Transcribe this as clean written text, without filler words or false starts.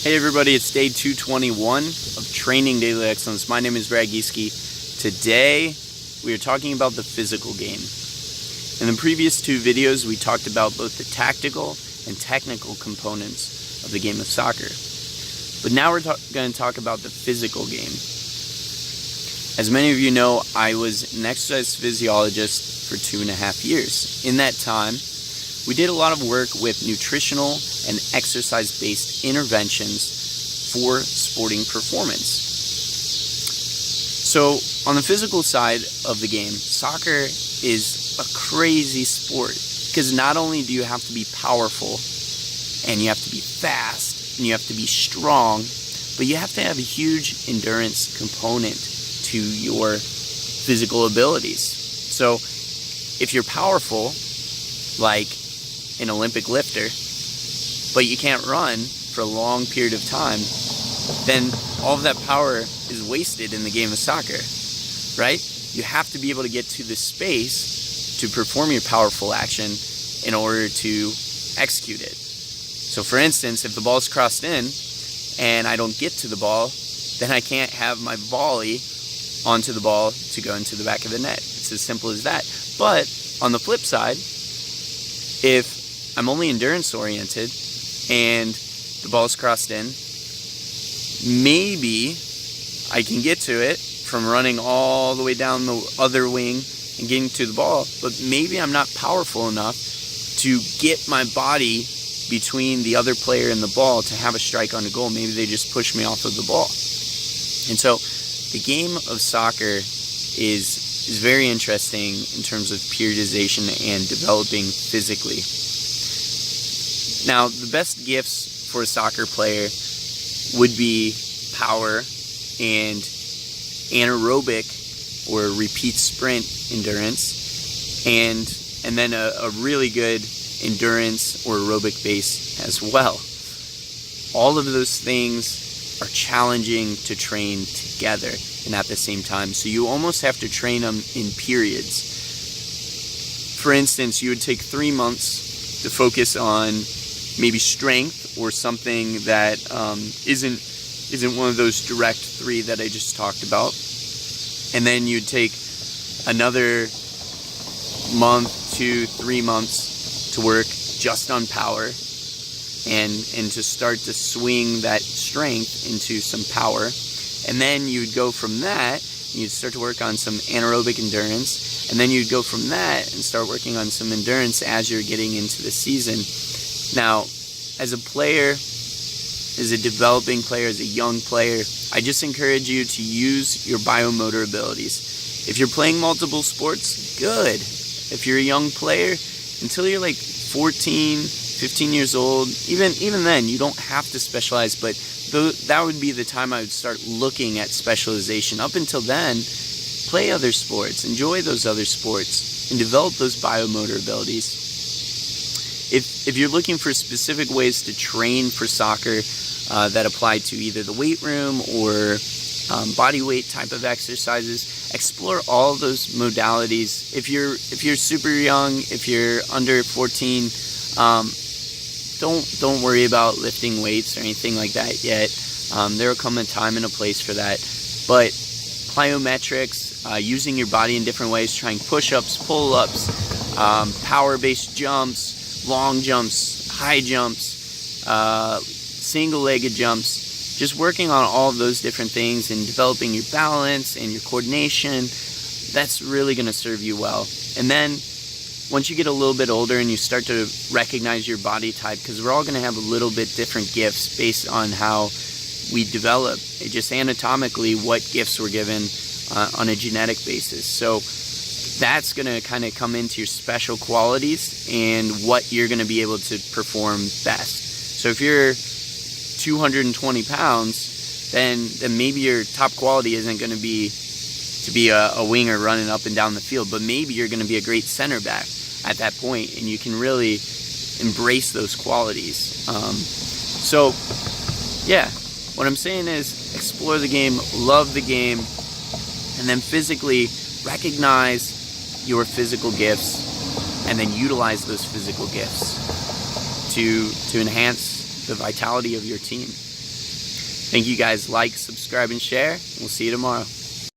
Hey everybody, it's day 221 of Training Daily Excellence. My name is Brad Gieske. Today we are talking about the physical game. In the previous two videos we talked about both the tactical and technical components of the game of soccer. But now we're going to talk about the physical game. As many of you know, I was an exercise physiologist for 2.5 years. In that time, we did a lot of work with nutritional and exercise-based interventions for sporting performance. So, on the physical side of the game, soccer is a crazy sport because not only do you have to be powerful and you have to be fast and you have to be strong, but you have to have a huge endurance component to your physical abilities. So, if you're powerful, like an Olympic lifter, but you can't run for a long period of time, then all of that power is wasted in the game of soccer, right? You have to be able to get to the space to perform your powerful action in order to execute it. So for instance, if the ball's crossed in and I don't get to the ball, then I can't have my volley onto the ball to go into the back of the net. It's as simple as that. But on the flip side, if I'm only endurance oriented and the ball's crossed in, maybe I can get to it from running all the way down the other wing and getting to the ball, but maybe I'm not powerful enough to get my body between the other player and the ball to have a strike on the goal. Maybe they just push me off of the ball. And so the game of soccer is very interesting in terms of periodization and developing physically. Now, the best gifts for a soccer player would be power and anaerobic or repeat sprint endurance, and then a really good endurance or aerobic base as well. All of those things are challenging to train together and at the same time, so you almost have to train them in periods. For instance, you would take 3 months to focus on maybe strength or something that isn't one of those direct 3 that I just talked about, and then you'd take another month, 2, 3 months to work just on power and to start to swing that strength into some power, and then you'd go from that and you'd start to work on some anaerobic endurance, and then you'd go from that and start working on some endurance as you're getting into the season. Now, as a player, as a developing player, as a young player, I just encourage you to use your biomotor abilities. If you're playing multiple sports, good. If you're a young player, until you're like 14, 15 years old, even then, you don't have to specialize, but that would be the time I would start looking at specialization. Up until then, play other sports, enjoy those other sports, and develop those biomotor abilities. If you're looking for specific ways to train for soccer that apply to either the weight room or body weight type of exercises, explore all those modalities. If you're super young, if you're under 14, don't worry about lifting weights or anything like that yet. There will come a time and a place for that. But plyometrics, using your body in different ways, trying push-ups, pull-ups, power-based jumps, long jumps, high jumps, single-legged jumps, just working on all of those different things and developing your balance and your coordination, that's really going to serve you well. And then once you get a little bit older and you start to recognize your body type, because we're all going to have a little bit different gifts based on how we develop, just anatomically what gifts we're given on a genetic basis. So that's going to kind of come into your special qualities and what you're going to be able to perform best. So if you're 220 pounds, then maybe your top quality isn't going to be a winger running up and down the field, but maybe you're going to be a great center back at that point, and you can really embrace those qualities. So yeah, what I'm saying is explore the game, love the game, and then physically recognize your physical gifts and then utilize those physical gifts to enhance the vitality of your team. Thank you guys. Like, subscribe, and share. We'll see you tomorrow.